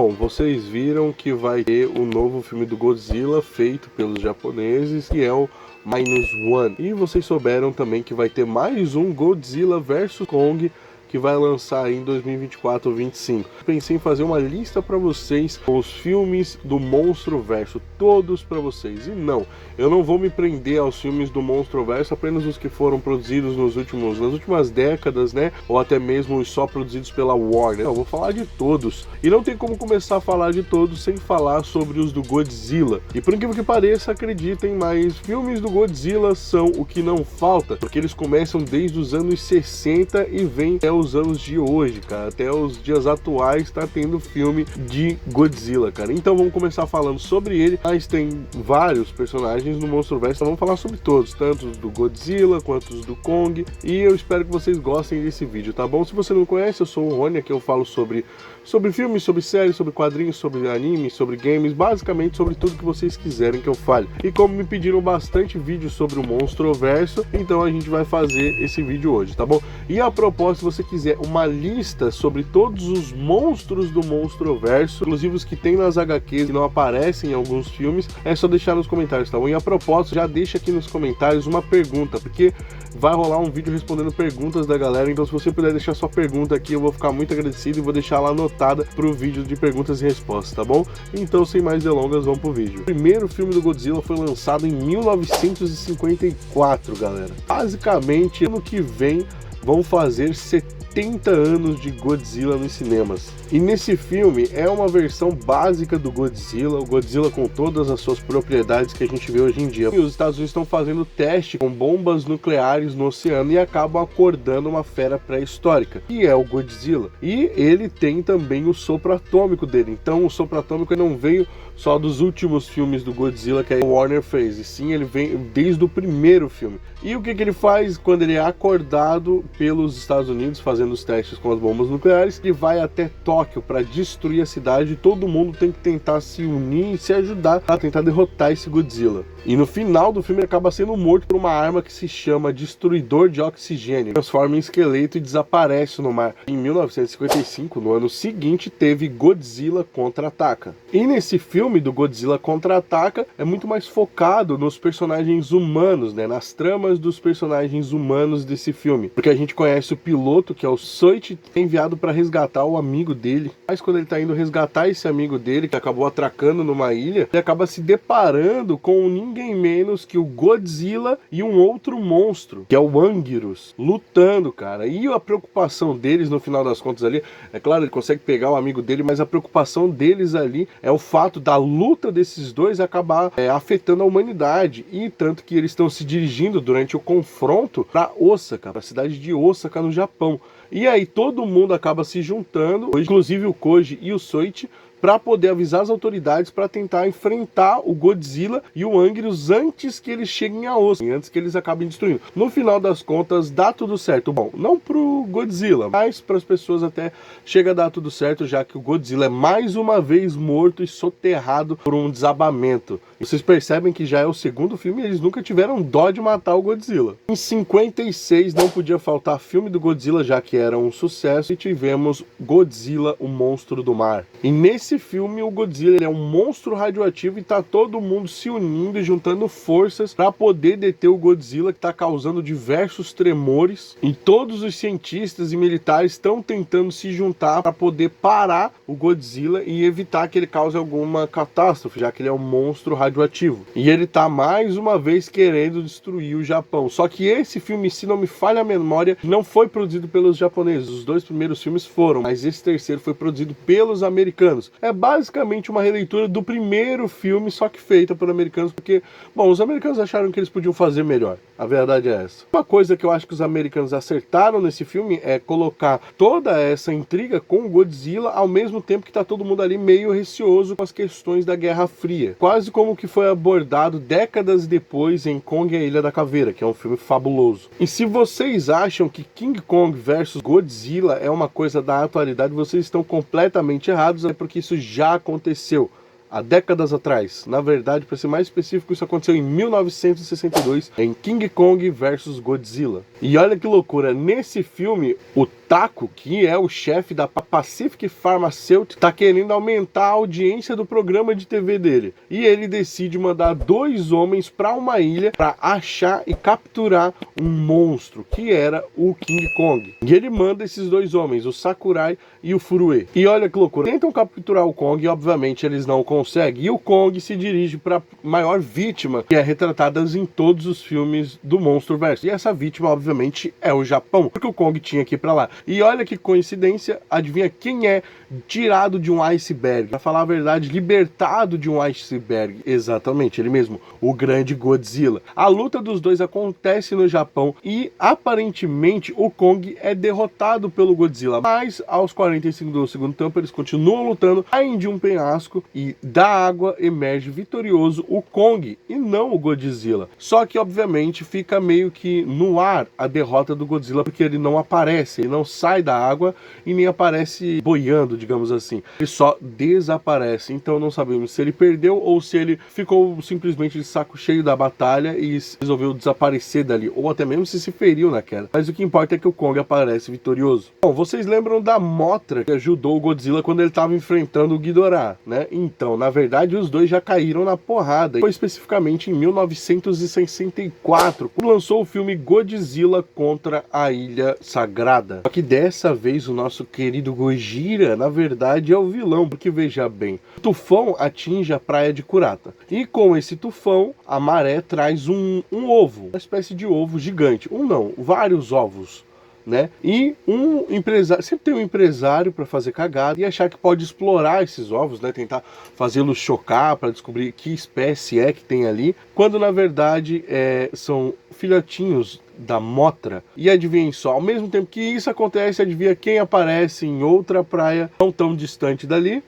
Bom, vocês viram que vai ter um novo filme do Godzilla feito pelos japoneses, que é o Minus One. E vocês souberam também que vai ter mais um Godzilla vs Kong, que vai lançar aí em 2024 ou 2025. Pensei em fazer uma lista para vocês com os filmes do Monstro-Verso, todos para vocês. E não, eu não vou me prender aos filmes do Monstro-Verso, apenas os que foram produzidos nas últimas décadas, né? Ou até mesmo os só produzidos pela Warner. Não, eu vou falar de todos. E não tem como começar a falar de todos sem falar sobre os do Godzilla. E por incrível que pareça, acreditem, mas filmes do Godzilla são o que não falta, porque eles começam desde os anos 60 e vêm até os anos de hoje, cara, até os dias atuais tá tendo filme de Godzilla, cara. Então vamos começar falando sobre ele, mas tem vários personagens no Monstro-Verso, então vamos falar sobre todos, tanto os do Godzilla quanto os do Kong, e eu espero que vocês gostem desse vídeo, tá bom? Se você não conhece, eu sou o Rony, aqui eu falo sobre filmes, sobre séries, sobre quadrinhos, sobre animes, sobre games, basicamente sobre tudo que vocês quiserem que eu fale. E como me pediram bastante vídeo sobre o Monstro-Verso, então a gente vai fazer esse vídeo hoje, tá bom? E a propósito, se você quiser uma lista sobre todos os monstros do Monstro-Verso, inclusive os que tem nas HQs e não aparecem em alguns filmes, é só deixar nos comentários, tá bom? E a propósito, já deixa aqui nos comentários uma pergunta, porque vai rolar um vídeo respondendo perguntas da galera, então se você puder deixar sua pergunta aqui, eu vou ficar muito agradecido e vou deixar ela anotada pro vídeo de perguntas e respostas, tá bom? Então, sem mais delongas, vamos pro vídeo. O primeiro filme do Godzilla foi lançado em 1954, galera. Basicamente, ano que vem vão fazer 70 anos de Godzilla nos cinemas. E nesse filme é uma versão básica do Godzilla, o Godzilla com todas as suas propriedades que a gente vê hoje em dia. E os Estados Unidos estão fazendo teste com bombas nucleares no oceano e acabam acordando uma fera pré-histórica, que é o Godzilla. E ele tem também o sopro atômico dele, então o sopro atômico não veio só dos últimos filmes do Godzilla que a Warner fez, e sim, ele vem desde o primeiro filme. E o que ele faz quando ele é acordado pelos Estados Unidos fazendo os testes com as bombas nucleares? Ele vai até Tóquio para destruir a cidade, e todo mundo tem que tentar se unir e se ajudar a tentar derrotar esse Godzilla. E no final do filme ele acaba sendo morto por uma arma que se chama Destruidor de Oxigênio, transforma em esqueleto e desaparece no mar. Em 1955, no ano seguinte, teve Godzilla Contra-Ataca. E nesse filme do Godzilla Contra-Ataca é muito mais focado nos personagens humanos, né, nas tramas dos personagens humanos desse filme, porque a gente conhece o piloto, que é o Soichi, enviado para resgatar o amigo dele, mas quando ele tá indo resgatar esse amigo dele, que acabou atracando numa ilha, ele acaba se deparando com ninguém menos que o Godzilla e um outro monstro, que é o Anguirus, lutando, cara. E a preocupação deles, no final das contas ali, é claro, ele consegue pegar o amigo dele, mas a preocupação deles ali é o fato da luta desses dois acabar afetando a humanidade, e tanto que eles estão se dirigindo durante o confronto para Osaka, a cidade de Osaka, no Japão. E aí todo mundo acaba se juntando, inclusive o Koji e o Soichi, para poder avisar as autoridades para tentar enfrentar o Godzilla e o Anguirus antes que eles cheguem a Osaka, antes que eles acabem destruindo. No final das contas, dá tudo certo. Bom, não pro Godzilla, mas para as pessoas até chega a dar tudo certo, já que o Godzilla é mais uma vez morto e soterrado por um desabamento. E vocês percebem que já é o segundo filme e eles nunca tiveram dó de matar o Godzilla. Em 56 não podia faltar filme do Godzilla, já que era um sucesso, e tivemos Godzilla, o Monstro do Mar. E nesse filme o Godzilla ele é um monstro radioativo e tá todo mundo se unindo e juntando forças para poder deter o Godzilla, que tá causando diversos tremores, e todos os cientistas e militares estão tentando se juntar para poder parar o Godzilla e evitar que ele cause alguma catástrofe, já que ele é um monstro radioativo. E ele tá mais uma vez querendo destruir o Japão. Só que esse filme, se não me falha a memória, não foi produzido pelos japoneses. Os dois primeiros filmes foram, mas esse terceiro foi produzido pelos americanos. É basicamente uma releitura do primeiro filme, só que feita por americanos, porque, bom, os americanos acharam que eles podiam fazer melhor. A verdade é essa. Uma coisa que eu acho que os americanos acertaram nesse filme é colocar toda essa intriga com o Godzilla, ao mesmo tempo que tá todo mundo ali meio receoso com as questões da Guerra Fria. Quase como que foi abordado décadas depois em Kong e a Ilha da Caveira, que é um filme fabuloso. E se vocês acham que King Kong versus Godzilla é uma coisa da atualidade, vocês estão completamente errados, é porque isso já aconteceu há décadas atrás. Na verdade, para ser mais específico, isso aconteceu em 1962, em King Kong versus Godzilla. E olha que loucura, nesse filme, o Taco, que é o chefe da Pacific Pharmaceuticals, está querendo aumentar a audiência do programa de TV dele. E ele decide mandar 2 homens para uma ilha para achar e capturar um monstro, que era o King Kong. E ele manda esses 2 homens, o Sakurai e o Furue. E olha que loucura, tentam capturar o Kong e obviamente eles não conseguem. E o Kong se dirige para a maior vítima que é retratada em todos os filmes do Monsterverse. E essa vítima, obviamente, é o Japão, porque o Kong tinha que ir para lá. E olha que coincidência, adivinha quem é tirado de um iceberg? Pra falar a verdade, libertado de um iceberg. Exatamente, ele mesmo, o grande Godzilla. A luta dos dois acontece no Japão e aparentemente o Kong é derrotado pelo Godzilla. Mas aos 45 do segundo tempo eles continuam lutando, caem de um penhasco e da água emerge vitorioso o Kong e não o Godzilla. Só que obviamente fica meio que no ar a derrota do Godzilla, porque ele não aparece, ele não sai da água e nem aparece boiando, digamos assim. Ele só desaparece. Então não sabemos se ele perdeu ou se ele ficou simplesmente de saco cheio da batalha e resolveu desaparecer dali, ou até mesmo se feriu na queda. Mas o que importa é que o Kong aparece vitorioso. Bom, vocês lembram da Mothra que ajudou o Godzilla quando ele estava enfrentando o Ghidorah, né? Então, na verdade, os dois já caíram na porrada. Foi especificamente em 1964, quando lançou o filme Godzilla contra a Ilha Sagrada. Só que dessa vez o nosso querido Gojira, na verdade, é o vilão, porque veja bem, o tufão atinge a praia de Kurata. E com esse tufão, a maré traz um ovo, uma espécie de ovo gigante. Um não, vários ovos, né? E um empresário, sempre tem um empresário para fazer cagada e achar que pode explorar esses ovos, né? Tentar fazê-los chocar para descobrir que espécie é que tem ali, quando na verdade são filhotinhos da Mothra. E adivinhem só, ao mesmo tempo que isso acontece, adivinha quem aparece em outra praia não tão distante dali?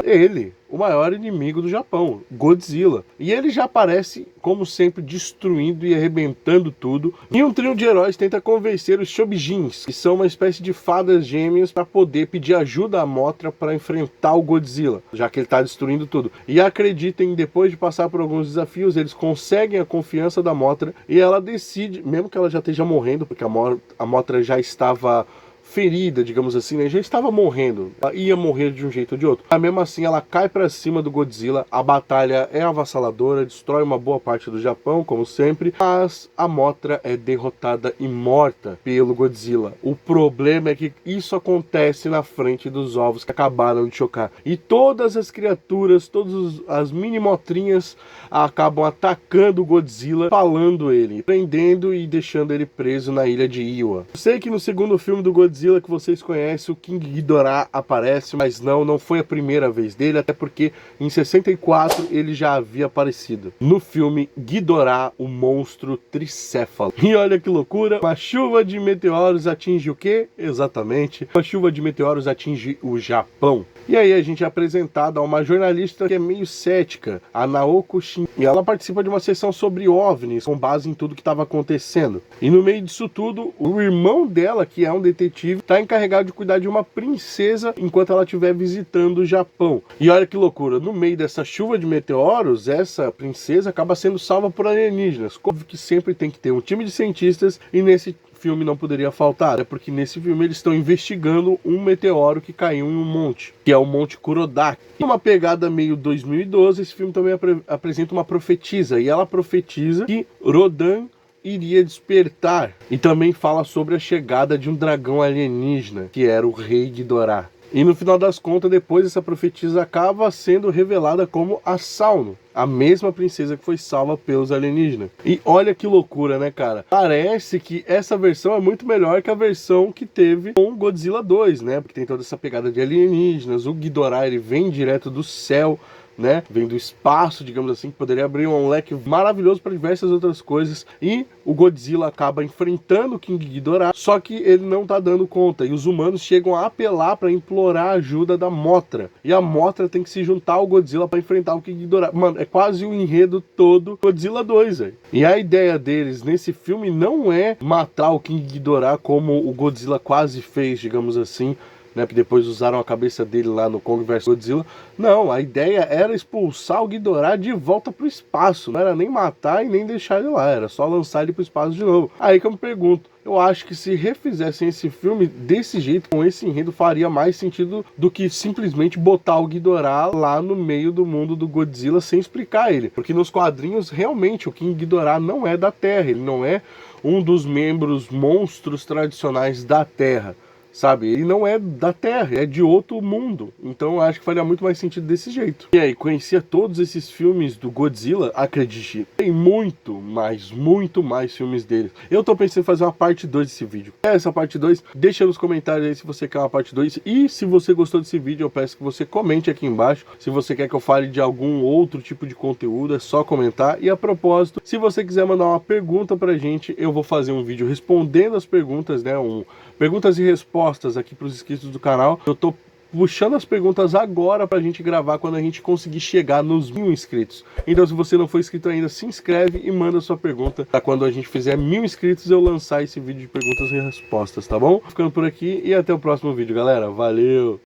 Ele, o maior inimigo do Japão, Godzilla. E ele já aparece, como sempre, destruindo e arrebentando tudo. E um trio de heróis tenta convencer os Shobijins, que são uma espécie de fadas gêmeas, para poder pedir ajuda à Mothra para enfrentar o Godzilla, já que ele está destruindo tudo. E acreditem, depois de passar por alguns desafios, eles conseguem a confiança da Mothra e ela decide, mesmo que ela já esteja morrendo, porque a Mothra já estava ferida, digamos assim, né? Já estava morrendo, ela ia morrer de um jeito ou de outro. Mas mesmo assim ela cai para cima do Godzilla, a batalha é avassaladora, destrói uma boa parte do Japão, como sempre, mas a Mothra é derrotada e morta pelo Godzilla. O problema é que isso acontece na frente dos ovos que acabaram de chocar. E todas as criaturas, todas as mini-motrinhas acabam atacando o Godzilla, falando ele, prendendo e deixando ele preso na ilha de Iwa. Eu sei que no segundo filme do Godzilla que vocês conhecem, o King Ghidorah aparece, mas não foi a primeira vez dele, até porque em 64 ele já havia aparecido no filme Ghidorah, o monstro tricéfalo. E olha que loucura, uma chuva de meteoros atinge o quê? Exatamente, uma chuva de meteoros atinge o Japão. E aí a gente é apresentado a uma jornalista que é meio cética, a Naoko Shin, e ela participa de uma sessão sobre OVNIs, com base em tudo que estava acontecendo. E no meio disso tudo, o irmão dela, que é um detetive, está encarregado de cuidar de uma princesa enquanto ela estiver visitando o Japão. E olha que loucura, no meio dessa chuva de meteoros, essa princesa acaba sendo salva por alienígenas. Como que sempre tem que ter um time de cientistas, e nesse filme não poderia faltar, porque nesse filme eles estão investigando um meteoro que caiu em um monte, que é o Monte Kurodaki. E uma pegada meio 2012, esse filme também apresenta uma profetisa, e ela profetiza que Rodan iria despertar, e também fala sobre a chegada de um dragão alienígena, que era o Rei Ghidorah. E no final das contas, depois essa profetisa acaba sendo revelada como a Sauno, a mesma princesa que foi salva pelos alienígenas. E olha que loucura, né, cara? Parece que essa versão é muito melhor que a versão que teve com Godzilla 2, né? Porque tem toda essa pegada de alienígenas, o Ghidorah, ele vem direto do céu, né? Vem do espaço, digamos assim, que poderia abrir um leque maravilhoso para diversas outras coisas. E o Godzilla acaba enfrentando o King Ghidorah, só que ele não tá dando conta. E os humanos chegam a apelar para implorar a ajuda da Mothra. E a Mothra tem que se juntar ao Godzilla para enfrentar o King Ghidorah. Mano, é quase o enredo todo Godzilla 2, velho. E a ideia deles nesse filme não é matar o King Ghidorah como o Godzilla quase fez, digamos assim, né, que depois usaram a cabeça dele lá no Kong vs Godzilla. Não, a ideia era expulsar o Ghidorah de volta pro espaço. Não era nem matar e nem deixar ele lá, era só lançar ele pro espaço de novo. Aí que eu me pergunto, eu acho que se refizessem esse filme desse jeito, com esse enredo, faria mais sentido do que simplesmente botar o Ghidorah lá no meio do mundo do Godzilla sem explicar ele. Porque nos quadrinhos, realmente, o King Ghidorah não é da Terra, ele não é um dos membros monstros tradicionais da Terra. Sabe, ele não é da Terra, é de outro mundo. Então eu acho que faria muito mais sentido desse jeito. E aí, conhecia todos esses filmes do Godzilla? Acredite, tem muito mais filmes dele. Eu tô pensando em fazer uma parte 2 desse vídeo. Essa parte 2, deixa nos comentários aí se você quer uma parte 2. E se você gostou desse vídeo, eu peço que você comente aqui embaixo. Se você quer que eu fale de algum outro tipo de conteúdo, é só comentar. E a propósito, se você quiser mandar uma pergunta pra gente, eu vou fazer um vídeo respondendo as perguntas, né? Perguntas e respostas aqui para os inscritos do canal. Eu tô puxando as perguntas agora pra gente gravar quando a gente conseguir chegar nos 1000 inscritos. Então se você não for inscrito ainda, se inscreve e manda sua pergunta pra quando a gente fizer 1000 inscritos eu lançar esse vídeo de perguntas e respostas, tá bom? Ficando por aqui e até o próximo vídeo, galera. Valeu!